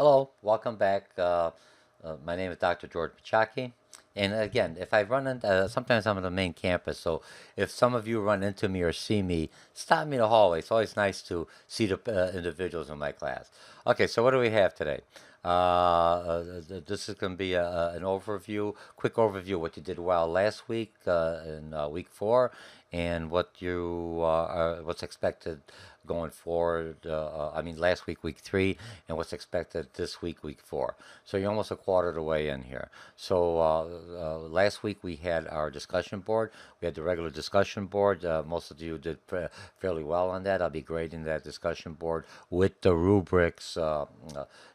Hello, welcome back. My name is Dr. George Mochocki. And again, if I run into, sometimes I'm on the main campus, so if some of you run into me or see me, stop me in the hallway. It's always nice to see the individuals in my class. Okay, so what do we have today? This is going to be an overview, quick overview of what you did well last week in week 4, and what's expected going forward. I mean, last week, week 3, and what's expected this week, week 4. So you're almost a quarter of the way in here. So last week we had our discussion board. We had the regular discussion board. Most of you did fairly well on that. I'll be grading that discussion board with the rubrics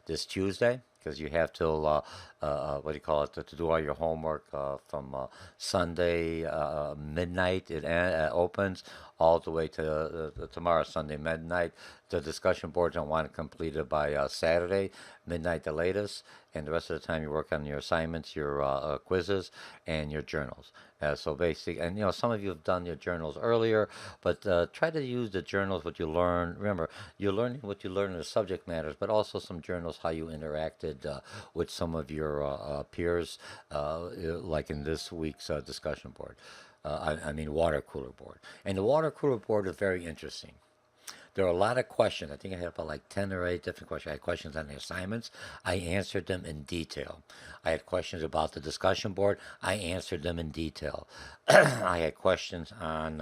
this Tuesday, because you have till what do you call it, to do all your homework from Sunday midnight. It opens all the way to tomorrow Sunday midnight. The discussion boards don't want to complete it by Saturday midnight the latest, and the rest of the time you work on your assignments, your quizzes, and your journals. So basic, and some of you have done your journals earlier, but try to use the journals what you learn. Remember, you're learning what you learn in the subject matters, but also some journals how you interacted with some of your peers, like in this week's discussion board. I mean, water cooler board. And the water cooler board is very interesting. There are a lot of questions. I think I had about like 10 or 8 different questions. I had questions on the assignments. I answered them in detail. I had questions about the discussion board. I answered them in detail. I had questions on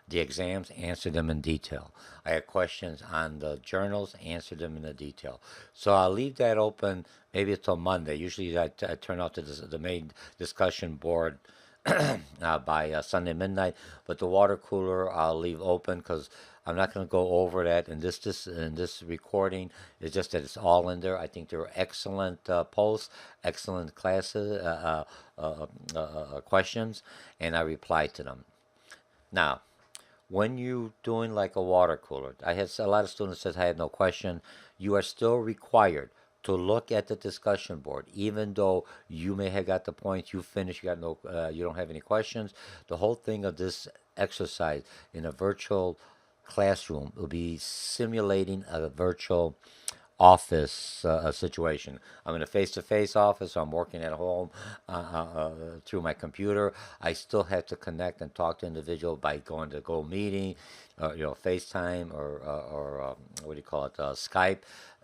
the exams, answered them in detail. I had questions on the journals, answered them in the detail. So I'll leave that open maybe until Monday. Usually I turn out the main discussion board by Sunday midnight. But the water cooler I'll leave open because I'm not going to go over that in this recording. It's just that it's all in there. I think there are excellent posts, excellent classes, questions, and I replied to them. Now, when you doing like a water cooler, I had a lot of students said I had no question. You are still required to look at the discussion board, even though you may have got the points, you finished, you got no, you don't have any questions. The whole thing of this exercise in a virtual classroom will be simulating a virtual office situation. I'm in a face-to-face office, so I'm working at home through my computer. I still have to connect and talk to individual by going to Go Meeting, FaceTime or what do you call it, Skype.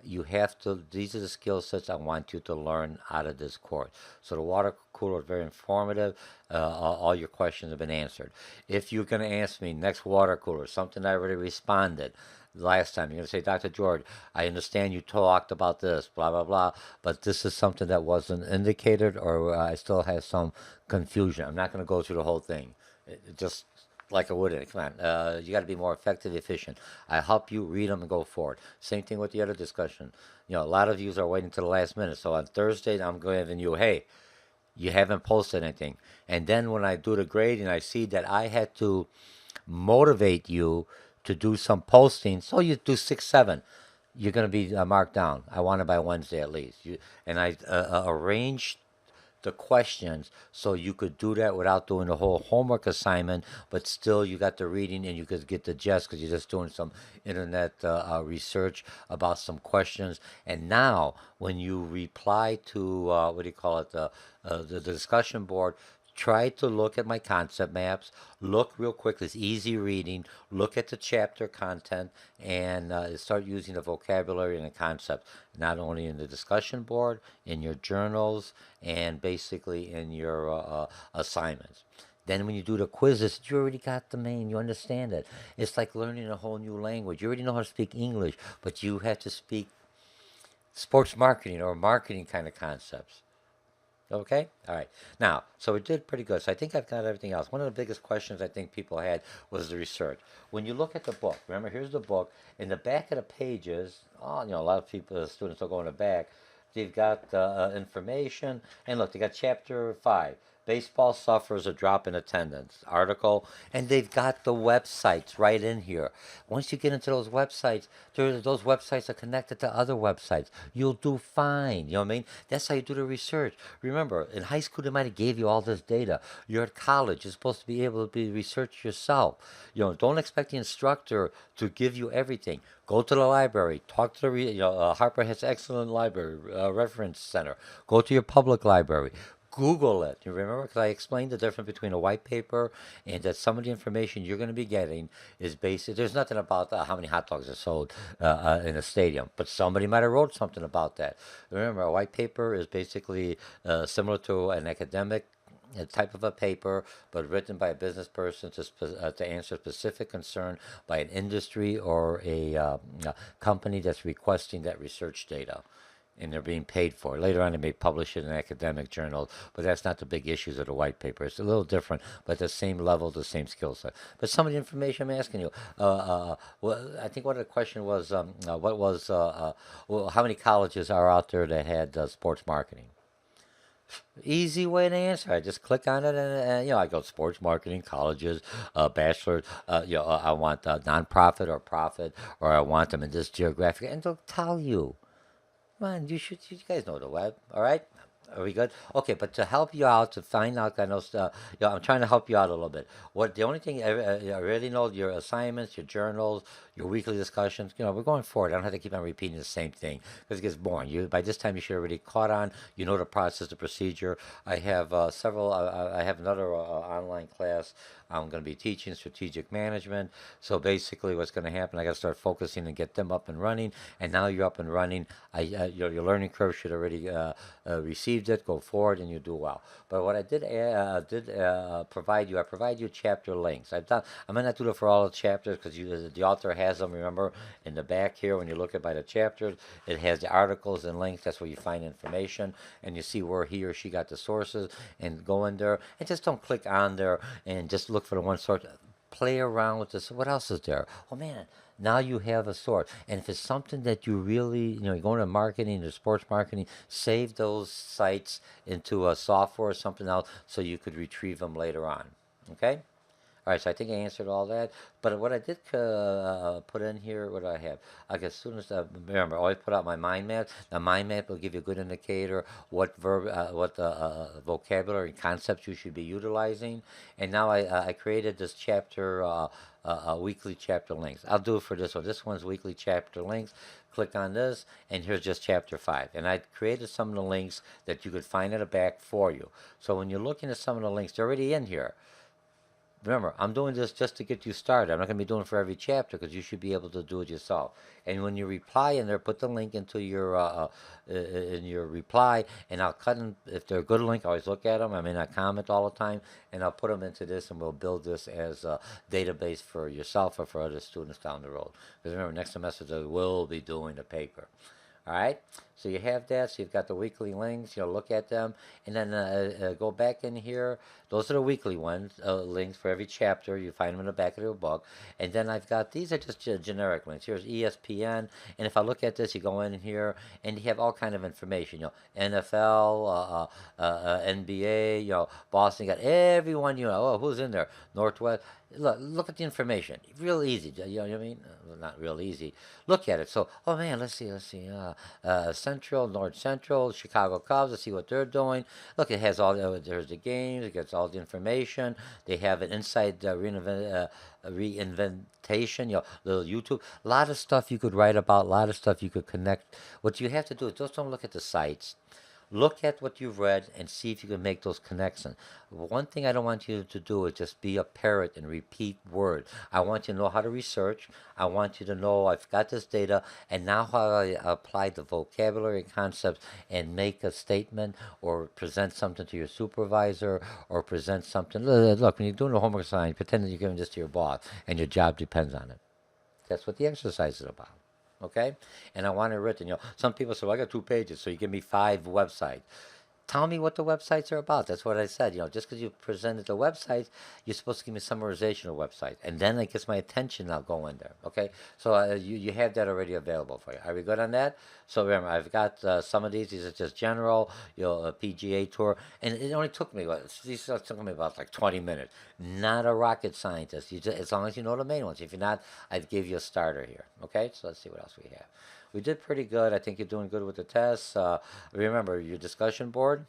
You have to. These are the skill sets I want you to learn out of this course. So the water cooler is very informative. All your questions have been answered. If you're going to ask me next water cooler, something I already responded last time. You're going to say, Dr. George, I understand you talked about this, blah, blah, blah, but this is something that wasn't indicated, or I still have some confusion. I'm not going to go through the whole thing. It just like I would. Come on, you got to be more effective, efficient. I help you read them and go forward. Same thing with the other discussion. A lot of you are waiting to the last minute. So on Thursday, I'm giving you, hey, you haven't posted anything. And then when I do the grading, I see that I had to motivate you to do some posting. So you do 6, 7. You're going to be marked down. I want it by Wednesday at least. And I arranged the questions so you could do that without doing the whole homework assignment, but still you got the reading and you could get the gist because you're just doing some internet research about some questions. And now, when you reply to what do you call it, the discussion board, try to look at my concept maps. Look real quick. It's easy reading. Look at the chapter content and start using the vocabulary and the concepts, not only in the discussion board, in your journals, and basically in your assignments. Then when you do the quizzes, you already got the main, you understand it. It's like learning a whole new language. You already know how to speak English, but you have to speak sports marketing or marketing kind of concepts. Okay? All right. Now, so we did pretty good. So I think I've got everything else. One of the biggest questions I think people had was the research. When you look at the book, remember, here's the book. In the back of the pages, a lot of people, students will go in the back. They've got information. And look, they got chapter 5. Baseball suffers a drop in attendance article, and they've got the websites right in here. Once you get into those websites, those websites are connected to other websites. You'll do fine. You know what I mean? That's how you do the research. Remember, in high school, they might have gave you all this data. You're at college. You're supposed to be able to be research yourself. Don't expect the instructor to give you everything. Go to the library. Talk to the Harper has excellent library reference center. Go to your public library. Google it. You remember? Because I explained the difference between a white paper and that some of the information you're going to be getting is basic. There's nothing about how many hot dogs are sold in a stadium, but somebody might have wrote something about that. Remember, a white paper is basically similar to an academic a type of a paper, but written by a business person to answer a specific concern by an industry or a company that's requesting that research data. And they're being paid for. Later on, they may publish it in academic journals, but that's not the big issues of the white paper. It's a little different, but the same level, the same skill set. But some of the information I'm asking you, well, I think one of the question was, well, how many colleges are out there that had sports marketing? Easy way to answer. I just click on it, and I go sports marketing, colleges, bachelor. I want nonprofit or profit, or I want them in this geographic, and they'll tell you. Man, you guys know the web, all right? Are we good? Okay, but to help you out, to find out kind of stuff, I'm trying to help you out a little bit. The only thing I really know, your assignments, your journals, your weekly discussions, we're going forward. I don't have to keep on repeating the same thing because it gets boring. By this time, you should already caught on. You know the process, the procedure. I have several, I have another online class. I'm going to be teaching strategic management. So basically, what's going to happen? I got to start focusing and get them up and running. And now you're up and running. Your learning curve should already received it. Go forward, and you do well. But what I did provide you, I provide you chapter links. I might not do it for all the chapters because the author has them. Remember, in the back here, when you look at by the chapters, it has the articles and links. That's where you find information, and you see where he or she got the sources, and go in there and just don't click on there and just look for the one source. Play around with this. What else is there? Oh man, now you have a source. And if it's something that you really, you're going to marketing or sports marketing, save those sites into a software or something else so you could retrieve them later on. Okay? All right, so I think I answered all that. But what I did put in here, what do I have? I guess students, remember, I always put out my mind map. The mind map will give you a good indicator what vocabulary and concepts you should be utilizing. And now I created this chapter, weekly chapter links. I'll do it for this one. This one's weekly chapter links. Click on this, and here's just chapter 5. And I created some of the links that you could find at the back for you. So when you're looking at some of the links, they're already in here. Remember, I'm doing this just to get you started. I'm not going to be doing it for every chapter because you should be able to do it yourself. And when you reply in there, put the link into your in your reply, and I'll cut them. If they're a good link, I always look at them. I may not comment all the time, and I'll put them into this, and we'll build this as a database for yourself or for other students down the road. Because remember, next semester we will be doing a paper. All right, so you have that. So you've got the weekly links. Look at them, and then go back in here. Those are the weekly ones, links for every chapter. You find them in the back of your book. And then I've got these are just generic links. Here's ESPN, and if I look at this, you go in here, and you have all kind of information. NFL, NBA. Boston. You got everyone. Oh, who's in there? Northwest. Look at the information. Real easy. You know what I mean? Well, not real easy. Look at it. So, oh man, let's see. Central, North Central, Chicago Cubs. Let's see what they're doing. Look, it has all. There's the games. It gets all the information. They have an inside reinventation. Little YouTube. A lot of stuff you could write about. A lot of stuff you could connect. What you have to do is just don't look at the sites. Look at what you've read and see if you can make those connections. One thing I don't want you to do is just be a parrot and repeat words. I want you to know how to research. I want you to know I've got this data and now how I apply the vocabulary and concepts and make a statement or present something to your supervisor or present something. Look, when you're doing the homework assignment, pretend that you're giving this to your boss and your job depends on it. That's what the exercise is about. Okay? And I want it written. Some people say, well, I got 2 pages, so you give me 5 websites. tell me what the websites are about. That's what I said. Just because you presented the websites, you're supposed to give me summarization of websites, and then it gets my attention. I'll go in there. Okay, so you have that already available for you. Are we good on that? So remember, I've got some of these. These are just general, a PGA tour, and it only took me these took me about like 20 minutes. Not a rocket scientist. As long as you know the main ones. If you're not, I'd give you a starter here. Okay, so let's see what else we have. We did pretty good. I think you're doing good with the tests. Remember your discussion board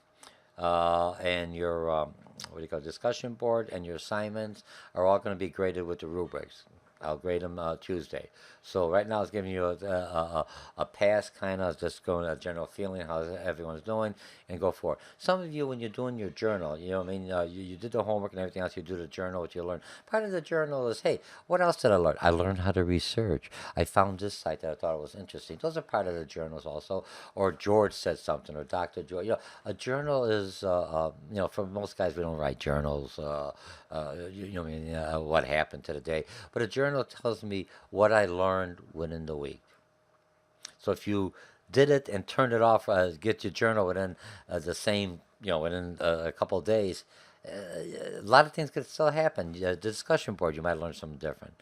and your what do you call it, discussion board and your assignments are all going to be graded with the rubrics. I'll grade them Tuesday. So right now it's giving you a pass, kind of just going a general feeling how everyone's doing, and go for it. Some of you, when you're doing your journal, what I mean, you did the homework and everything else. You do the journal, what you learn. Part of the journal is, hey, what else did I learn? I learned how to research. I found this site that I thought was interesting. Those are part of the journals also. Or George said something, or Dr. George. A journal is, for most guys, we don't write journals. I mean, what happened to the day. But a journal tells me what I learned within the week. So if you did it and turned it off, get your journal within the same, within a couple of days, a lot of things could still happen. The discussion board, you might learn something different.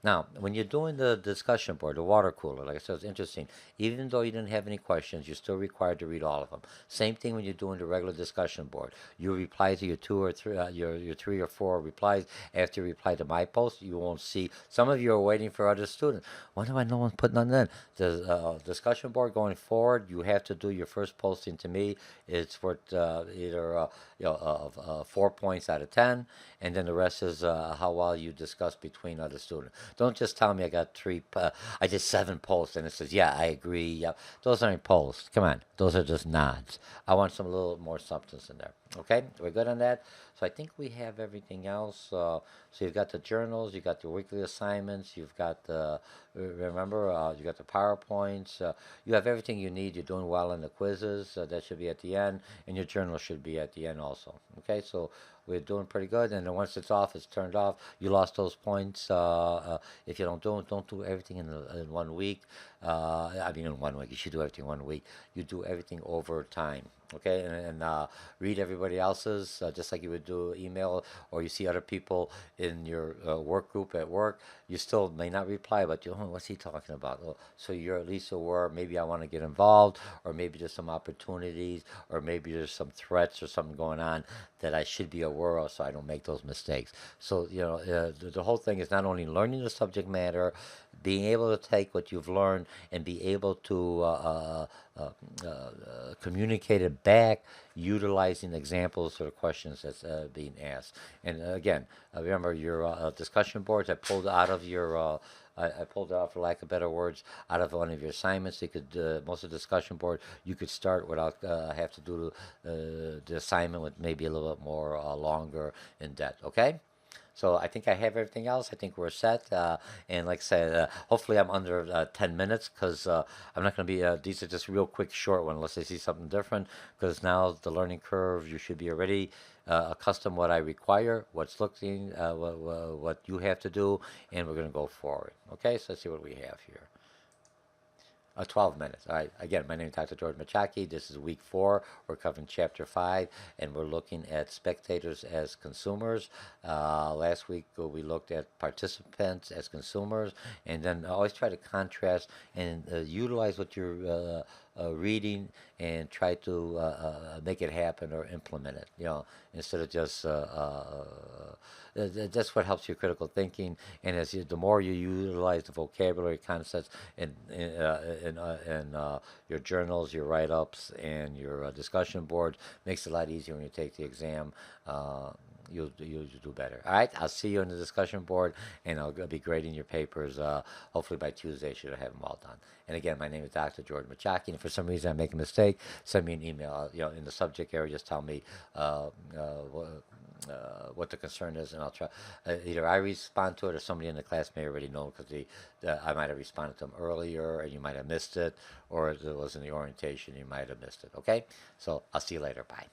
Now, when you're doing the discussion board, the water cooler, like I said, it's interesting. Even though you didn't have any questions, you're still required to read all of them. Same thing when you're doing the regular discussion board. You reply to your two or three, your 3 or 4 replies. After you reply to my post, you won't see. Some of you are waiting for other students. Why do I no one's putting none in? The discussion board going forward, you have to do your first posting to me. It's worth either 4 points out of 10, and then the rest is how well you discuss between other students. Don't just tell me I got I did 7 posts, and it says, yeah, I agree. Yeah, those aren't posts. Come on, those are just nods. I want some little more substance in there. Okay, we're good on that. So I think we have everything else. So you've got the journals, you've got the weekly assignments, you've got the remember, you got the PowerPoints. You have everything you need. You're doing well in the quizzes. That should be at the end, and your journal should be at the end also. Okay, so we're doing pretty good. And then once it's off, it's turned off. You lost those points. If you don't do everything in 1 week. I mean, in 1 week, you should do everything 1 week. You do everything over time. Okay, and read everybody else's, just like you would do email, or you see other people in your work group at work. You still may not reply, but what's he talking about? Well, so you're at least aware. Maybe I want to get involved, or maybe there's some opportunities, or maybe there's some threats or something going on that I should be aware of, so I don't make those mistakes. So the whole thing is not only learning the subject matter, being able to take what you've learned and be able to communicate it back, utilizing examples or questions that's being asked. And again, remember your discussion boards. I pulled out of your. I pulled out, for lack of better words, out of one of your assignments. You could most of the discussion board you could start without have to do the assignment with maybe a little bit more longer in depth. Okay. So I think I have everything else. I think we're set. And like I said, hopefully I'm under 10 minutes because I'm not going to be, these are just real quick, short one unless I see something different. Because now the learning curve, you should be already accustomed what I require, what's looking, what you have to do, and we're going to go forward. Okay, so let's see what we have here. 12 minutes. All right. Again, my name is Dr. George Mochocki. This is week 4. We're covering chapter 5, and we're looking at spectators as consumers. Last week, we looked at participants as consumers, and then always try to contrast and utilize what you're reading and try to make it happen or implement it, instead of just that's what helps your critical thinking. And the more you utilize the vocabulary concepts in your journals, your write-ups, and your discussion boards, makes it a lot easier when you take the exam. You'll do better. All right, I'll see you on the discussion board, and I'll be grading your papers. Hopefully by Tuesday, I should have them all done. And again, my name is Dr. George Mochocki, and if for some reason I make a mistake, send me an email. In the subject area, just tell me what the concern is, and I'll try. Either I respond to it, or somebody in the class may already know because I might have responded to them earlier, and you might have missed it, or if it was in the orientation, you might have missed it. Okay, so I'll see you later. Bye.